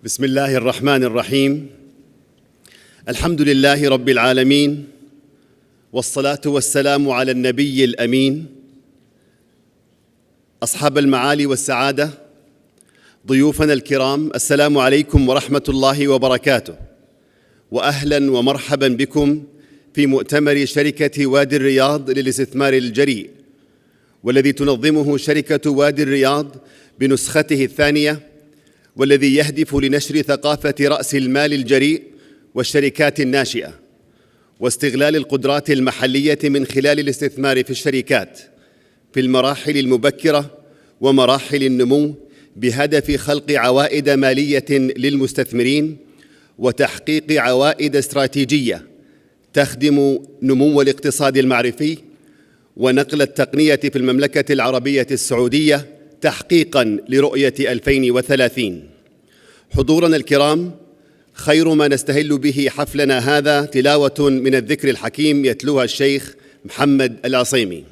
بسم الله الرحمن الرحيم. الحمد لله رب العالمين، والصلاة والسلام على النبي الأمين. أصحاب المعالي والسعادة، ضيوفنا الكرام، السلام عليكم ورحمة الله وبركاته، وأهلاً ومرحباً بكم في مؤتمر شركة وادي الرياض للاستثمار الجريء، والذي تنظمه شركة وادي الرياض بنسخته الثانية، والذي يهدف لنشر ثقافة رأس المال الجريء والشركات الناشئة، واستغلال القدرات المحلية من خلال الاستثمار في الشركات في المراحل المبكرة ومراحل النمو، بهدف خلق عوائد مالية للمستثمرين وتحقيق عوائد استراتيجية تخدم نمو الاقتصاد المعرفي ونقل التقنية في المملكة العربية السعودية تحقيقاً لرؤية 2030. حضورنا الكرام، خير ما نستهل به حفلنا هذا تلاوة من الذكر الحكيم يتلوها الشيخ محمد العصيمي.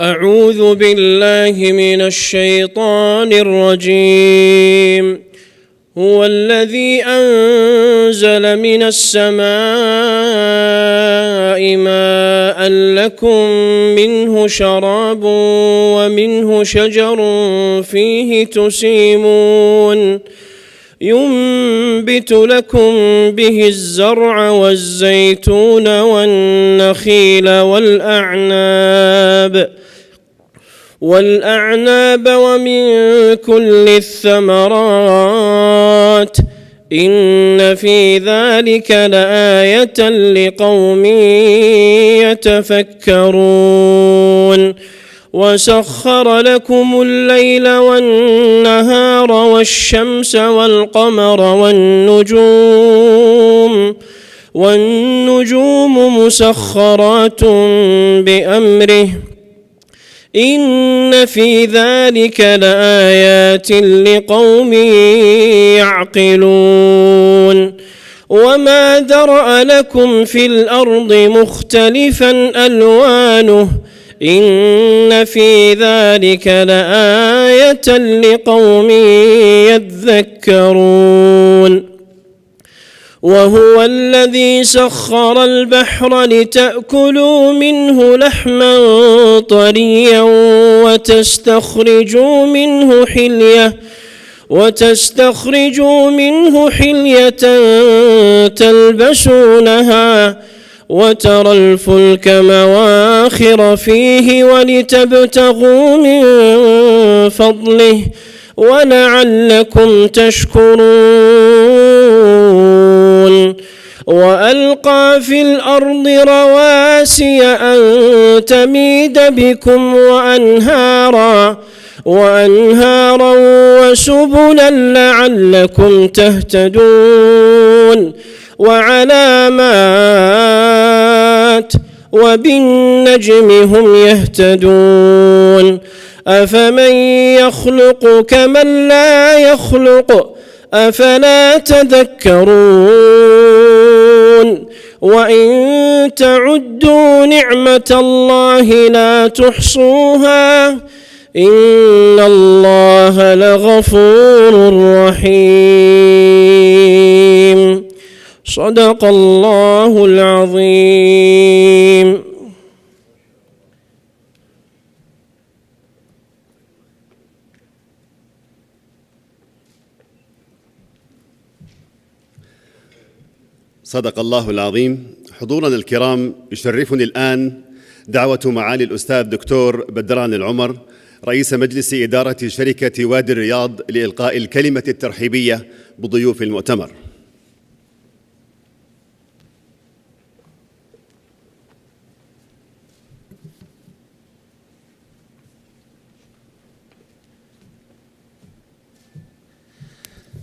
أعوذ بالله من الشيطان الرجيم. هو الذي أنزل من السماء ماء لكم منه شراب ومنه شجر فيه تسيمون، ينبت لكم به الزرع والزيتون والنخيل والأعناب ومن كل الثمرات، إن في ذلك لآية لقوم يتفكرون. وسخر لكم الليل والنهار والشمس والقمر والنجوم مسخرات بأمره، إن في ذلك لآيات لقوم يعقلون. وما ذرأ لكم في الأرض مختلفا ألوانه، إن في ذلك لآية لقوم يذكرون. وهو الذي سخر البحر لتأكلوا منه لحما طريا وتستخرجوا منه حلية تلبسونها، وترى الفلك مواخر فيه ولتبتغوا من فضله ولعلكم تشكرون. وألقى في الأرض رواسي أن تميد بكم وأنهارا وسبلا لعلكم تهتدون، وعلامات، وبالنجم هم يهتدون. أفمن يخلق كمن لا يخلق، أفلا تذكرون. وإن تعدوا نعمة الله لا تحصوها، إن الله لغفور رحيم. صدق الله العظيم. صدق الله العظيم. حضورنا الكرام، يشرفني الآن دعوة معالي الأستاذ الدكتور بدران العمر، رئيس مجلس إدارة شركة وادي الرياض، لإلقاء الكلمة الترحيبية بضيوف المؤتمر.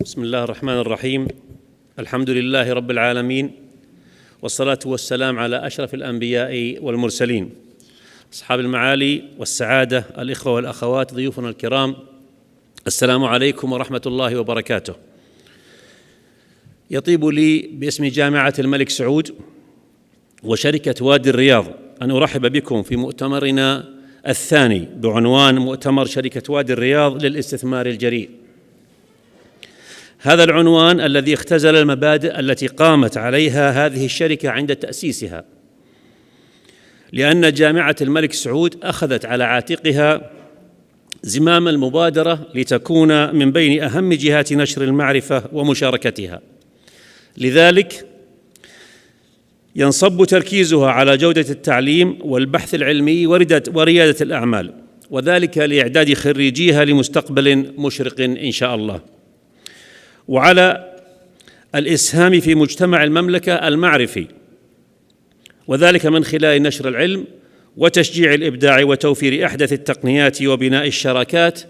بسم الله الرحمن الرحيم. الحمد لله رب العالمين، والصلاة والسلام على أشرف الأنبياء والمرسلين. أصحاب المعالي والسعادة، الإخوة والأخوات، ضيوفنا الكرام، السلام عليكم ورحمة الله وبركاته. يطيب لي باسم جامعة الملك سعود وشركة وادي الرياض أن أرحب بكم في مؤتمرنا الثاني بعنوان مؤتمر شركة وادي الرياض للاستثمار الجريء. هذا العنوان الذي اختزل المبادئ التي قامت عليها هذه الشركة عند تأسيسها، لأن جامعة الملك سعود أخذت على عاتقها زمام المبادرة لتكون من بين أهم جهات نشر المعرفة ومشاركتها، لذلك ينصب تركيزها على جودة التعليم والبحث العلمي وريادة الأعمال، وذلك لإعداد خريجيها لمستقبل مشرق إن شاء الله، وعلى الإسهام في مجتمع المملكة المعرفي، وذلك من خلال نشر العلم وتشجيع الإبداع وتوفير أحدث التقنيات وبناء الشراكات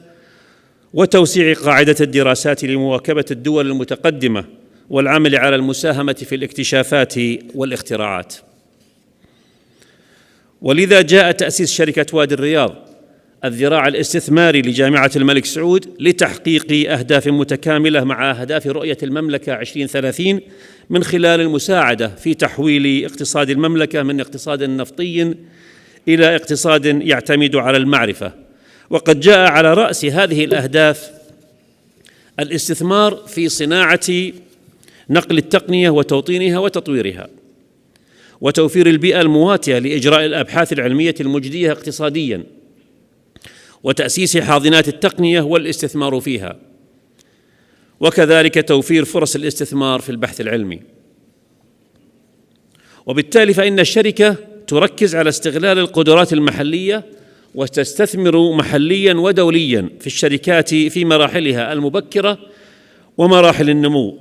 وتوسيع قاعدة الدراسات لمواكبة الدول المتقدمة والعمل على المساهمة في الاكتشافات والاختراعات. ولذا جاء تأسيس شركة وادي الرياض الذراع الاستثماري لجامعة الملك سعود لتحقيق أهداف متكاملة مع أهداف رؤية المملكة 2030 من خلال المساعدة في تحويل اقتصاد المملكة من اقتصاد نفطي إلى اقتصاد يعتمد على المعرفة. وقد جاء على رأس هذه الأهداف الاستثمار في صناعة نقل التقنية وتوطينها وتطويرها، وتوفير البيئة المواتية لإجراء الأبحاث العلمية المجدية اقتصادياً، وتأسيس حاضنات التقنية والاستثمار فيها، وكذلك توفير فرص الاستثمار في البحث العلمي. وبالتالي فإن الشركة تركز على استغلال القدرات المحلية وتستثمر محلياً ودولياً في الشركات في مراحلها المبكرة ومراحل النمو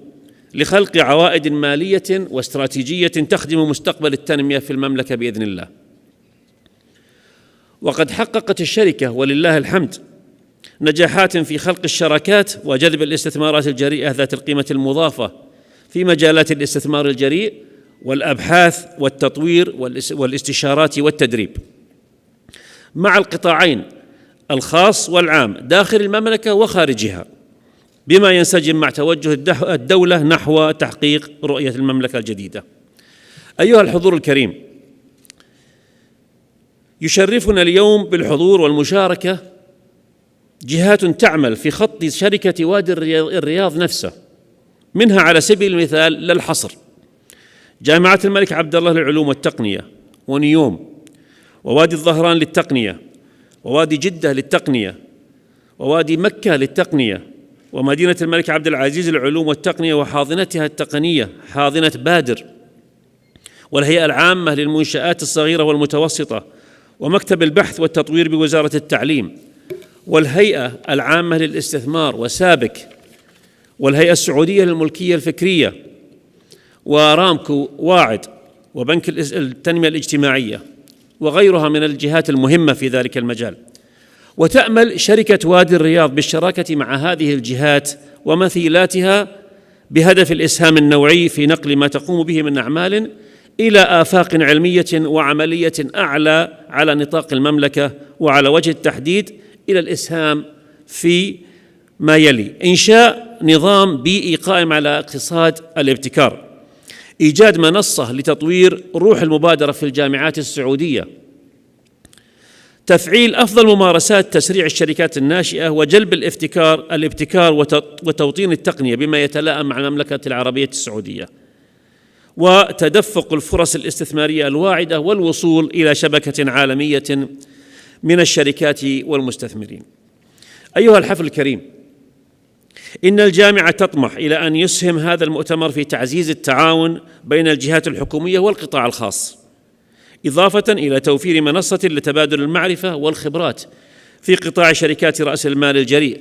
لخلق عوائد مالية واستراتيجية تخدم مستقبل التنمية في المملكة بإذن الله. وقد حققت الشركة ولله الحمد نجاحات في خلق الشراكات وجذب الاستثمارات الجريئة ذات القيمة المضافة في مجالات الاستثمار الجريء والأبحاث والتطوير والاستشارات والتدريب مع القطاعين الخاص والعام داخل المملكة وخارجها، بما ينسجم مع توجه الدولة نحو تحقيق رؤية المملكة الجديدة. أيها الحضور الكريم، يشرفنا اليوم بالحضور والمشاركة جهات تعمل في خط شركة وادي الرياض نفسه، منها على سبيل المثال لا الحصر جامعة الملك عبد الله للعلوم والتقنية، ونيوم، ووادي الظهران للتقنية، ووادي جدة للتقنية، ووادي مكة للتقنية، ومدينة الملك عبد العزيز للعلوم والتقنية وحاضنتها التقنية حاضنة بادر، والهيئة العامة للمنشآت الصغيرة والمتوسطة، ومكتب البحث والتطوير بوزارة التعليم، والهيئة العامة للاستثمار وسابك، والهيئة السعودية للملكية الفكرية، ورامكو واعد، وبنك التنمية الاجتماعية، وغيرها من الجهات المهمة في ذلك المجال. وتأمل شركة وادي الرياض بالشراكة مع هذه الجهات ومثيلاتها بهدف الإسهام النوعي في نقل ما تقوم به من أعمال إلى آفاق علمية وعملية أعلى على نطاق المملكة، وعلى وجه التحديد إلى الإسهام في ما يلي: إنشاء نظام بيئي قائم على اقتصاد الابتكار، إيجاد منصة لتطوير روح المبادرة في الجامعات السعودية، تفعيل أفضل ممارسات تسريع الشركات الناشئة وجلب الابتكار وتوطين التقنية بما يتلائم مع المملكة العربية السعودية، وتدفق الفرص الاستثمارية الواعدة والوصول إلى شبكة عالمية من الشركات والمستثمرين. أيها الحفل الكريم، إن الجامعة تطمح إلى أن يسهم هذا المؤتمر في تعزيز التعاون بين الجهات الحكومية والقطاع الخاص، إضافة إلى توفير منصة لتبادل المعرفة والخبرات في قطاع شركات رأس المال الجريء.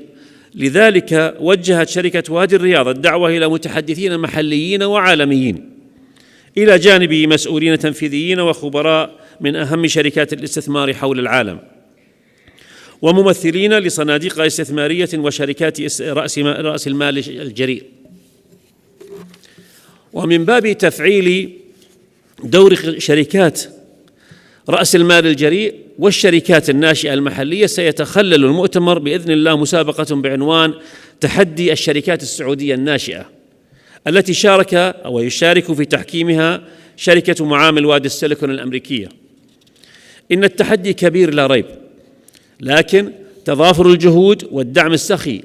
لذلك وجهت شركة وادي الرياض الدعوة إلى متحدثين محليين وعالميين، إلى جانب مسؤولين تنفيذيين وخبراء من أهم شركات الاستثمار حول العالم، وممثلين لصناديق استثمارية وشركات رأس المال الجريء. ومن باب تفعيل دور شركات رأس المال الجريء والشركات الناشئة المحلية، سيتخلل المؤتمر بإذن الله مسابقة بعنوان تحدي الشركات السعودية الناشئة، التي يشارك في تحكيمها شركة معامل وادي السيليكون الأمريكية. إن التحدي كبير لا ريب، لكن تضافر الجهود والدعم السخي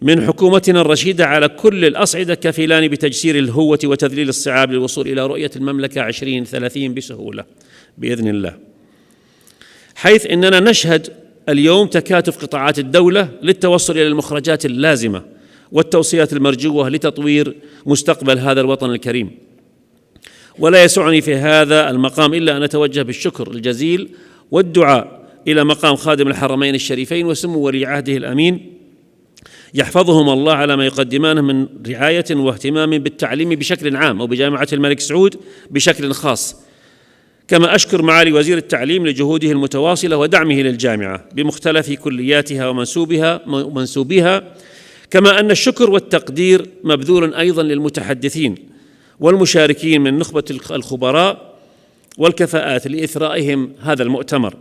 من حكومتنا الرشيدة على كل الأصعدة كفيلان بتجسير الهوة وتذليل الصعاب للوصول إلى رؤية المملكة 2030 بسهولة بإذن الله، حيث إننا نشهد اليوم تكاتف قطاعات الدولة للتوصل إلى المخرجات اللازمة والتوصيات المرجوة لتطوير مستقبل هذا الوطن الكريم. ولا يسعني في هذا المقام إلا أن أتوجه بالشكر الجزيل والدعاء إلى مقام خادم الحرمين الشريفين وسمو ولي عهده الأمين، يحفظهم الله على ما يقدمانه من رعاية واهتمام بالتعليم بشكل عام وبجامعة الملك سعود بشكل خاص. كما أشكر معالي وزير التعليم لجهوده المتواصلة ودعمه للجامعة بمختلف كلياتها ومنسوبيها، كما أن الشكر والتقدير مبذول أيضا للمتحدثين والمشاركين من نخبة الخبراء والكفاءات لإثرائهم هذا المؤتمر،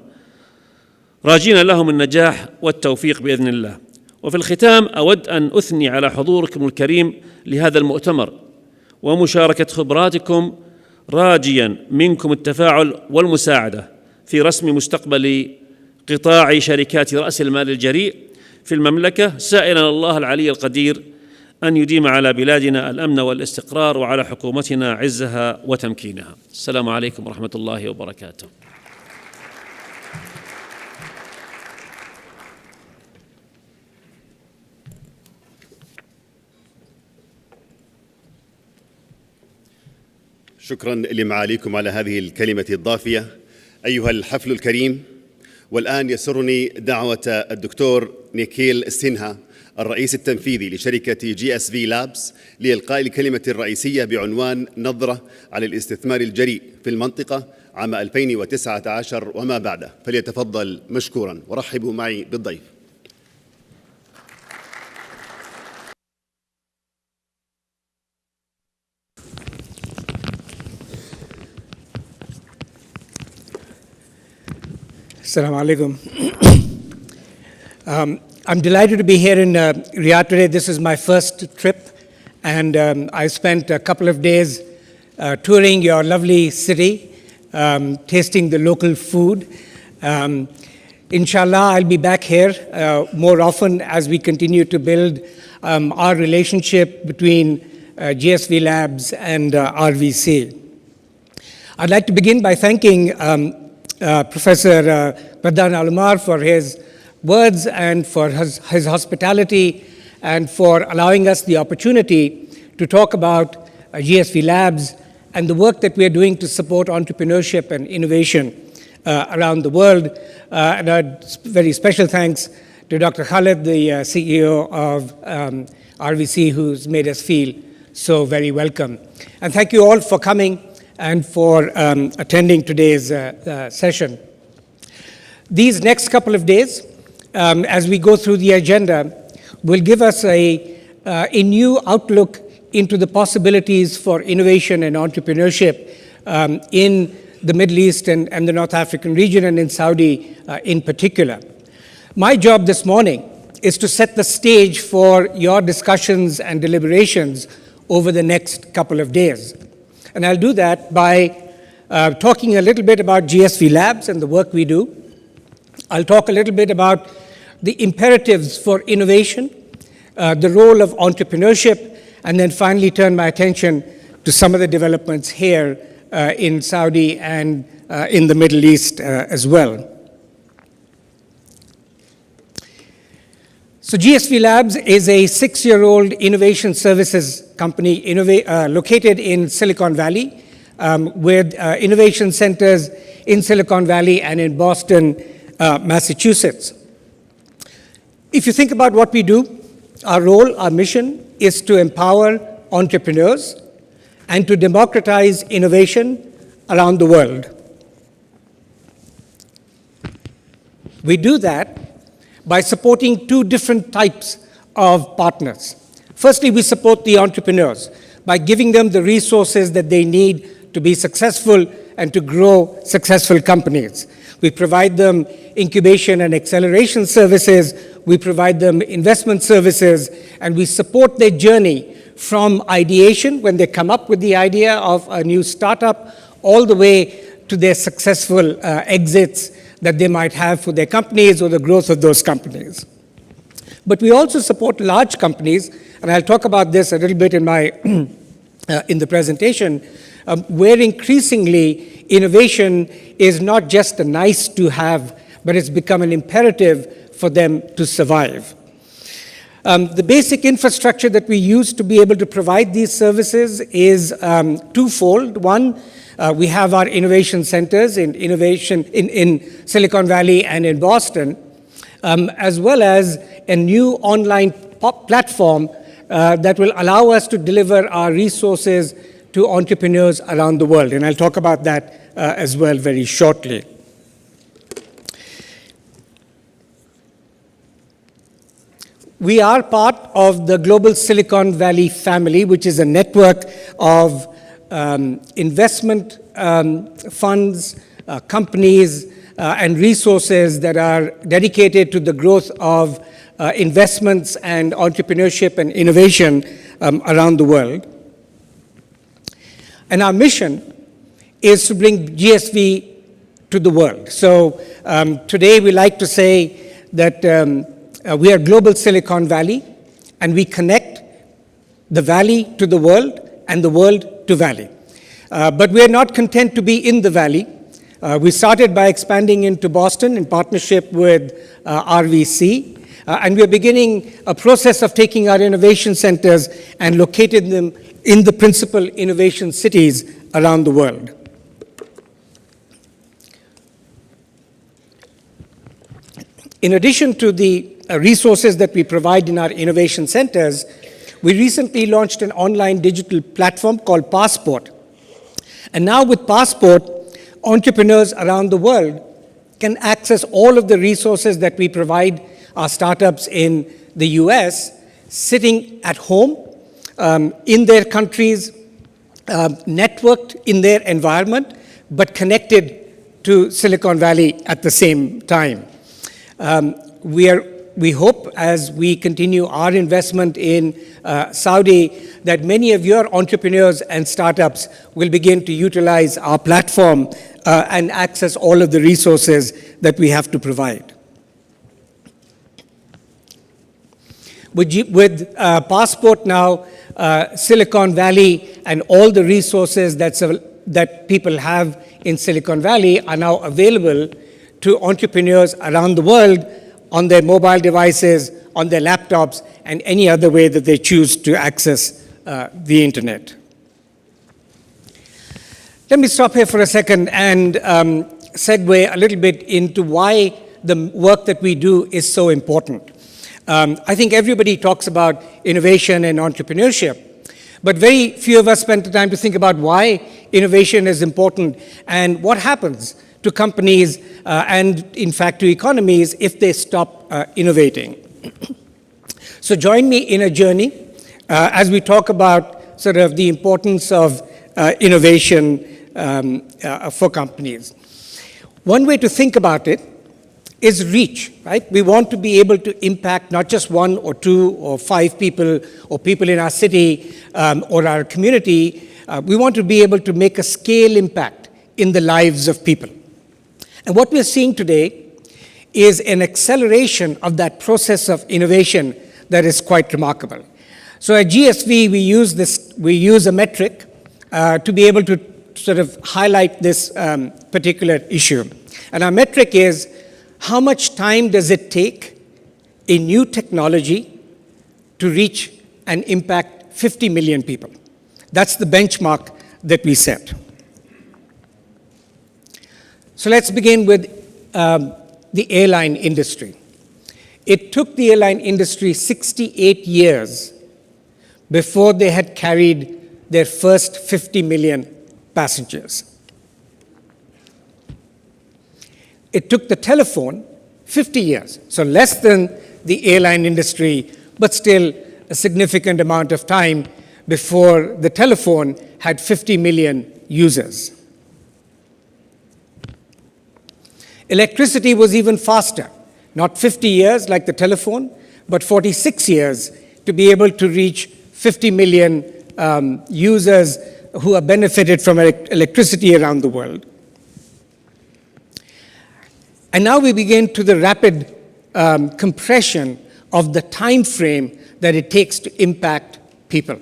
راجين لهم النجاح والتوفيق بإذن الله. وفي الختام أود أن أثني على حضوركم الكريم لهذا المؤتمر ومشاركة خبراتكم، راجيا منكم التفاعل والمساعدة في رسم مستقبل قطاع شركات رأس المال الجريء في المملكة، سائلا الله العلي القدير أن يديم على بلادنا الأمن والاستقرار وعلى حكومتنا عزها وتمكينها. السلام عليكم ورحمة الله وبركاته. شكرا لمعاليكم على هذه الكلمة الضافية أيها الحفل الكريم. والآن يسرني دعوة الدكتور نيكيل سينها الرئيس التنفيذي لشركة GSV لابس لإلقاء الكلمة الرئيسية بعنوان نظرة على الاستثمار الجريء في المنطقة عام 2019 وما بعده، فليتفضل مشكورا ورحبوا معي بالضيف. Assalamu alaikum. I'm delighted to be here in Riyadh today. This is my first trip, and I spent a couple of days touring your lovely city, tasting the local food. Inshallah, I'll be back here more often as we continue to build our relationship between GSV Labs and RVC. I'd like to begin by thanking Professor Bedran Al-Umar for his words and for his hospitality and for allowing us the opportunity to talk about GSV Labs and the work that we are doing to support entrepreneurship and innovation around the world. And a very special thanks to Dr. Khalid, the CEO of RVC, who's made us feel so very welcome. And thank you all for coming and for attending today's session. These next couple of days, as we go through the agenda, will give us a new outlook into the possibilities for innovation and entrepreneurship in the Middle East and the North African region, and in Saudi in particular. My job this morning is to set the stage for your discussions and deliberations over the next couple of days. And I'll do that by talking a little bit about GSV Labs and the work we do. I'll talk a little bit about the imperatives for innovation, the role of entrepreneurship, and then finally turn my attention to some of the developments here in Saudi and in the Middle East as well. So GSV Labs is a 6-year-old innovation services company located in Silicon Valley with innovation centers in Silicon Valley and in Boston, Massachusetts. If you think about what we do, our role, our mission is to empower entrepreneurs and to democratize innovation around the world. We do that by supporting two different types of partners. Firstly, we support the entrepreneurs by giving them the resources that they need to be successful and to grow successful companies. We provide them incubation and acceleration services, we provide them investment services, and we support their journey from ideation, when they come up with the idea of a new startup, all the way to their successful exits that they might have for their companies or the growth of those companies. But we also support large companies, and I'll talk about this a little bit in my in the presentation, where increasingly innovation is not just a nice to have, but it's become an imperative for them to survive. The basic infrastructure that we use to be able to provide these services is twofold. One, we have our innovation centers in Silicon Valley and in Boston, as well as a new online platform that will allow us to deliver our resources to entrepreneurs around the world. And I'll talk about that as well very shortly. We are part of the global Silicon Valley family, which is a network of investment funds, companies, and resources that are dedicated to the growth of investments and entrepreneurship and innovation around the world. And our mission is to bring GSV to the world. So today we like to say that we are global Silicon Valley, and we connect the valley to the world and the world to valley. But we are not content to be in the valley. We started by expanding into Boston in partnership with RVC, and we are beginning a process of taking our innovation centers and locating them in the principal innovation cities around the world. In addition to the resources that we provide in our innovation centers, we recently launched an online digital platform called Passport. And now with Passport, entrepreneurs around the world can access all of the resources that we provide our startups in the US, sitting at home, in their countries, networked in their environment, but connected to Silicon Valley at the same time. We hope, as we continue our investment in Saudi, that many of your entrepreneurs and startups will begin to utilize our platform and access all of the resources that we have to provide. With Passport now, Silicon Valley and all the resources that people have in Silicon Valley are now available to entrepreneurs around the world on their mobile devices, on their laptops, and any other way that they choose to access the internet. Let me stop here for a second and segue a little bit into why the work that we do is so important. I think everybody talks about innovation and entrepreneurship, but very few of us spend the time to think about why innovation is important and what happens to companies and, in fact, to economies if they stop innovating. So join me in a journey as we talk about sort of the importance of innovation for companies. One way to think about it is reach, right? We want to be able to impact not just 1 or 2 or 5 people or people in our city or our community. We want to be able to make a scale impact in the lives of people. And what we're seeing today is an acceleration of that process of innovation that is quite remarkable. So at GSV, we use a metric to be able to sort of highlight this particular issue. And our metric is, how much time does it take a new technology to reach and impact 50 million people? That's the benchmark that we set. So let's begin with the airline industry. It took the airline industry 68 years before they had carried their first 50 million passengers. It took the telephone 50 years, so less than the airline industry, but still a significant amount of time before the telephone had 50 million users. Electricity was even faster, not 50 years like the telephone, but 46 years to be able to reach 50 million users who have benefited from electricity around the world. And now we begin to the rapid compression of the time frame that it takes to impact people.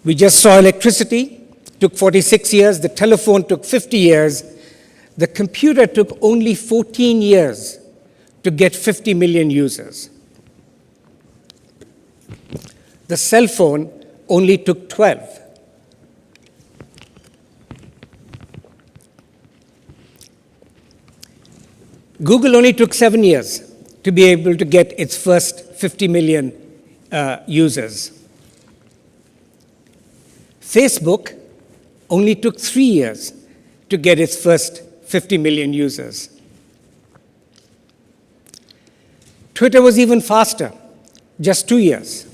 We just saw electricity, took 46 years. The telephone took 50 years. The computer took only 14 years to get 50 million users. The cell phone only took 12. Google only took 7 years to be able to get its first 50 million users. Facebook only took 3 years to get its first 50 million users. Twitter was even faster, just 2 years.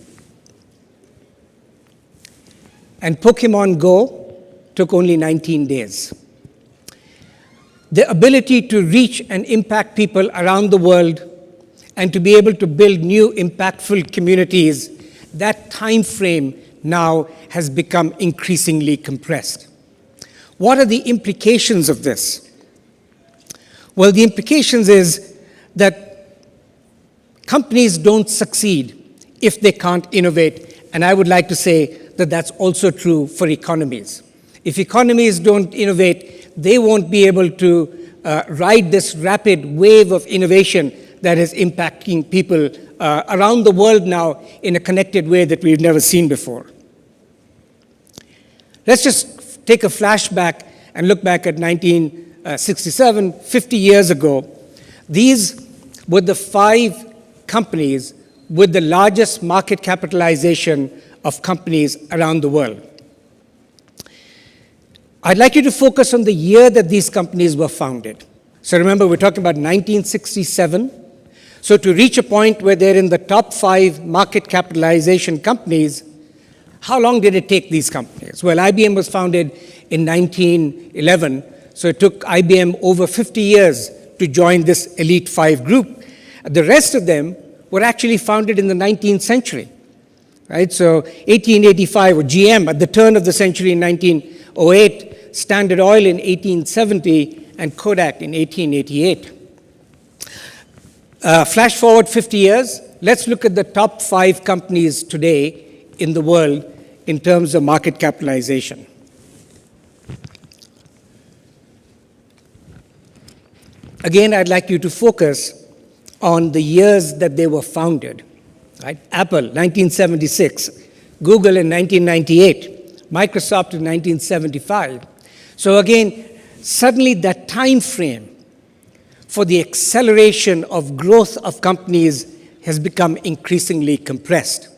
And Pokemon Go took only 19 days. The ability to reach and impact people around the world and to be able to build new impactful communities, that time frame now has become increasingly compressed. What are the implications of this? Well, the implications is that companies don't succeed if they can't innovate, and I would like to say that that's also true for economies. If economies don't innovate, they won't be able to ride this rapid wave of innovation that is impacting people around the world now in a connected way that we've never seen before. Let's just take a flashback and look back at 1967, 50 years ago. These were the 5 companies with the largest market capitalization of companies around the world. I'd like you to focus on the year that these companies were founded. So remember, we're talking about 1967. So to reach a point where they're in the top 5 market capitalization companies, how long did it take these companies? Well, IBM was founded in 1911, so it took IBM over 50 years to join this elite 5 group. The rest of them were actually founded in the 19th century, right? So 1885, or GM at the turn of the century in 1908, Standard Oil in 1870, and Kodak in 1888. Flash forward 50 years, let's look at the top 5 companies today in the world in terms of market capitalization. Again, I'd like you to focus on the years that they were founded. Right? Apple, 1976. Google in 1998. Microsoft in 1975. So again, suddenly that time frame for the acceleration of growth of companies has become increasingly compressed.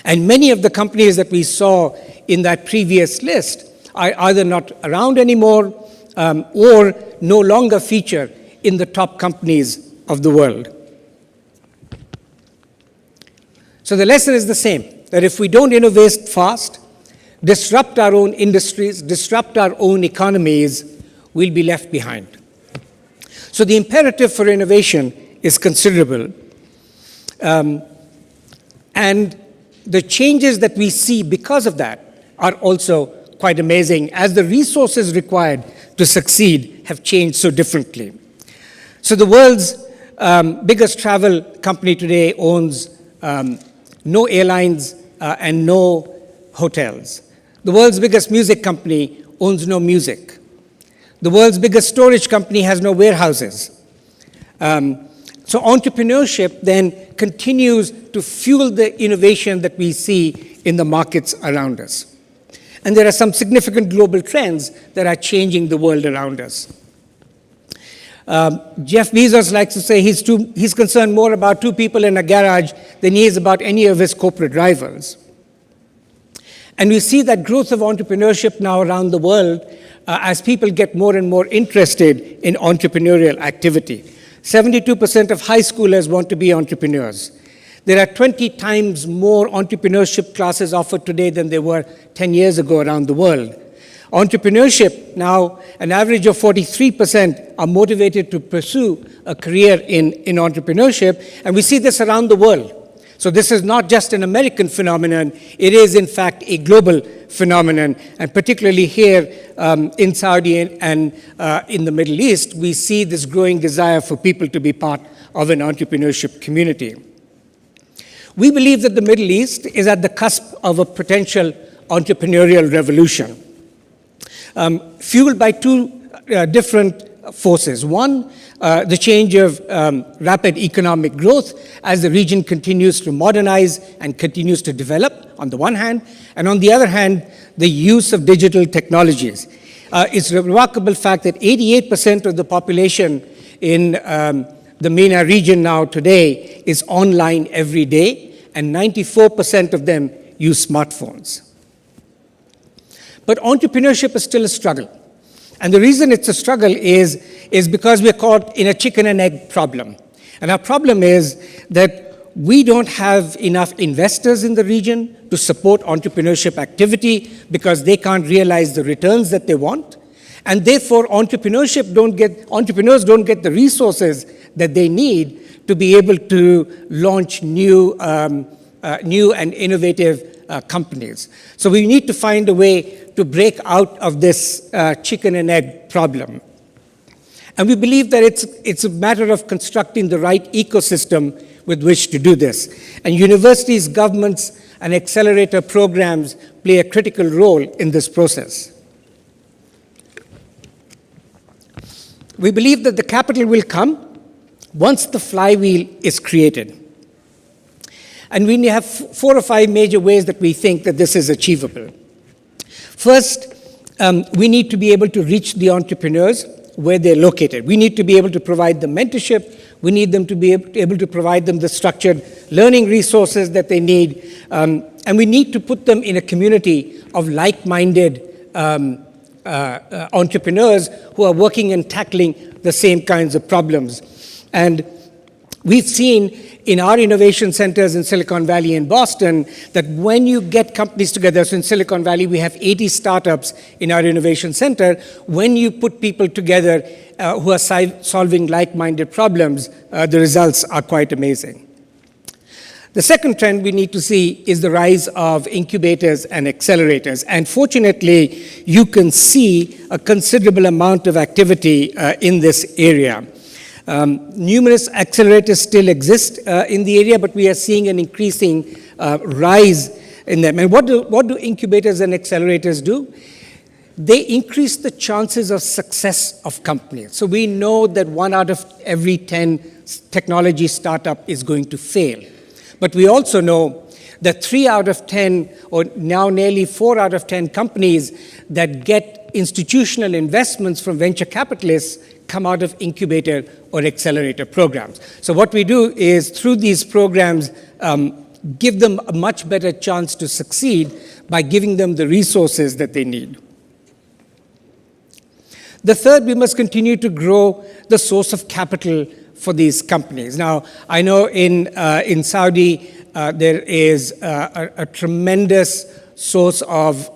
And many of the companies that we saw in that previous list are either not around anymore or no longer feature in the top companies of the world. So the lesson is the same, that if we don't innovate fast, disrupt our own industries, disrupt our own economies, we'll be left behind. So the imperative for innovation is considerable. And the changes that we see because of that are also quite amazing, as the resources required to succeed have changed so differently. So the world's biggest travel company today owns no airlines and no hotels. The world's biggest music company owns no music. The world's biggest storage company has no warehouses. So entrepreneurship then continues to fuel the innovation that we see in the markets around us. And there are some significant global trends that are changing the world around us. Jeff Bezos likes to say he's concerned more about 2 people in a garage than he is about any of his corporate rivals. And we see that growth of entrepreneurship now around the world as people get more and more interested in entrepreneurial activity. 72% of high schoolers want to be entrepreneurs. There are 20 times more entrepreneurship classes offered today than there were 10 years ago around the world. Entrepreneurship now, an average of 43% are motivated to pursue a career in entrepreneurship, and we see this around the world. So this is not just an American phenomenon, it is in fact a global phenomenon. And particularly here in Saudi and in the Middle East, we see this growing desire for people to be part of an entrepreneurship community. We believe that the Middle East is at the cusp of a potential entrepreneurial revolution, fueled by two different forces. One, the change of rapid economic growth as the region continues to modernize and continues to develop, on the one hand, and on the other hand, the use of digital technologies. It's a remarkable fact that 88% of the population in the MENA region now today is online every day, and 94% of them use smartphones. But entrepreneurship is still a struggle. And the reason it's a struggle is because we're caught in a chicken and egg problem. And our problem is that we don't have enough investors in the region to support entrepreneurship activity because they can't realize the returns that they want. And therefore, entrepreneurs don't get the resources that they need to be able to launch new and innovative companies. So we need to find a way to break out of this chicken and egg problem. And we believe that it's a matter of constructing the right ecosystem with which to do this. And universities, governments, and accelerator programs play a critical role in this process. We believe that the capital will come once the flywheel is created. And we have 4 or 5 major ways that we think that this is achievable. First, we need to be able to reach the entrepreneurs where they're located. We need to be able to provide them mentorship. We need them to be able to provide them the structured learning resources that they need. And we need to put them in a community of like-minded entrepreneurs who are working and tackling the same kinds of problems. And we've seen in our innovation centers in Silicon Valley and Boston that when you get companies together, so in Silicon Valley we have 80 startups in our innovation center, when you put people together who are solving like-minded problems, the results are quite amazing. The second trend we need to see is the rise of incubators and accelerators. And fortunately, you can see a considerable amount of activity in this area. Numerous accelerators still exist in the area, but we are seeing an increasing rise in them. And what do incubators and accelerators do? They increase the chances of success of companies. So we know that 1 out of every 10 technology startup is going to fail. But we also know that 3 out of 10, or now nearly 4 out of 10 companies that get institutional investments from venture capitalists come out of incubator or accelerator programs. So what we do is, through these programs, give them a much better chance to succeed by giving them the resources that they need. The third, we must continue to grow the source of capital for these companies. Now, I know in Saudi, there is a tremendous source of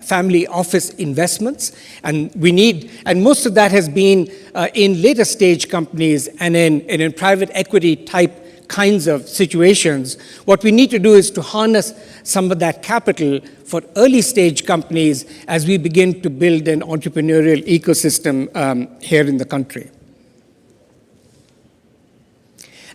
family office investments, and most of that has been in later stage companies and in private equity type kinds of situations. What we need to do is to harness some of that capital for early stage companies as we begin to build an entrepreneurial ecosystem here in the country.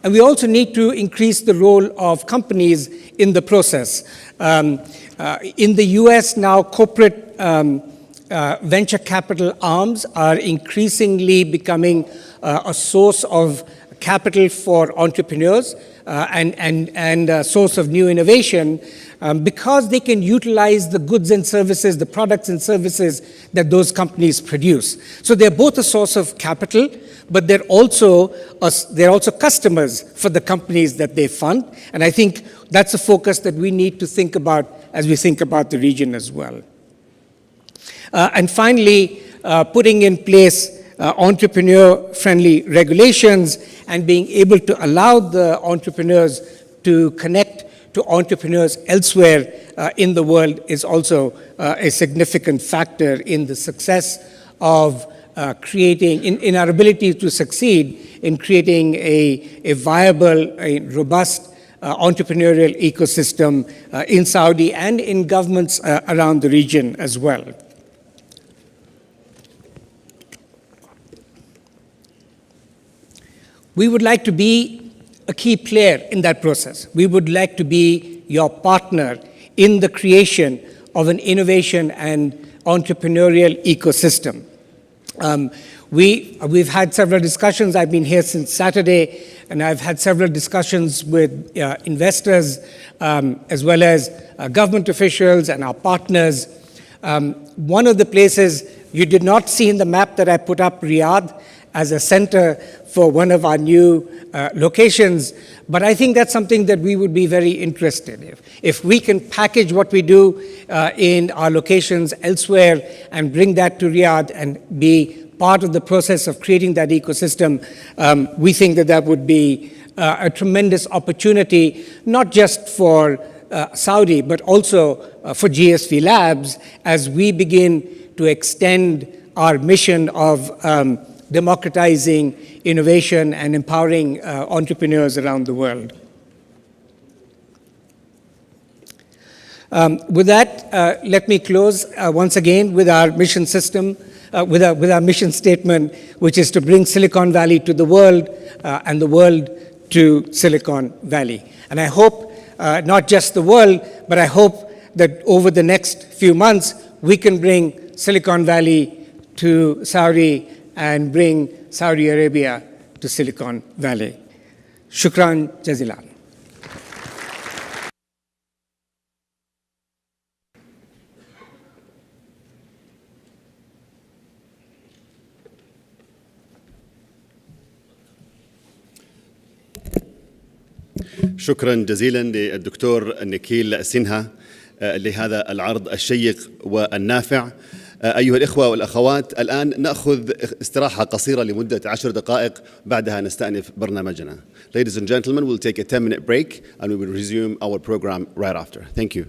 And we also need to increase the role of companies in the process. In the US now, corporate venture capital arms are increasingly becoming a source of capital for entrepreneurs and a source of new innovation because they can utilize the goods and services, the products and services that those companies produce. So they're both a source of capital, but they're also customers for the companies that they fund. And I think that's a focus that we need to think about as we think about the region as well. And finally, putting in place entrepreneur-friendly regulations and being able to allow the entrepreneurs to connect to entrepreneurs elsewhere in the world is also a significant factor in the success of creating, in our ability to succeed in creating a viable, a robust entrepreneurial ecosystem in Saudi and in governments around the region as well. We would like to be a key player in that process. We would like to be your partner in the creation of an innovation and entrepreneurial ecosystem. We've had several discussions. I've been here since Saturday, and I've had several discussions with investors as well as government officials and our partners. One of the places you did not see in the map that I put up, Riyadh, as a center for one of our new locations, but I think that's something that we would be very interested in. If we can package what we do in our locations elsewhere and bring that to Riyadh and be part of the process of creating that ecosystem, we think that that would be a tremendous opportunity, not just for Saudi, but also for GSV Labs as we begin to extend our mission of democratizing innovation and empowering entrepreneurs around the world. With that, let me close once again with our mission system, with our mission statement, which is to bring Silicon Valley to the world and the world to Silicon Valley. And I hope not just the world, but I hope that over the next few months, we can bring Silicon Valley to Saudi and bring Saudi Arabia to Silicon Valley. Shukran jazilan. شكرا جزيلا للدكتور نيكيل سينها لهذا العرض الشيق والنافع. أيها الإخوة والأخوات، الآن نأخذ استراحة قصيرة لمدة 10 دقائق، بعدها نستأنف برنامجنا. Ladies and gentlemen, we'll take a 10-minute break and we will resume our program right after. Thank you.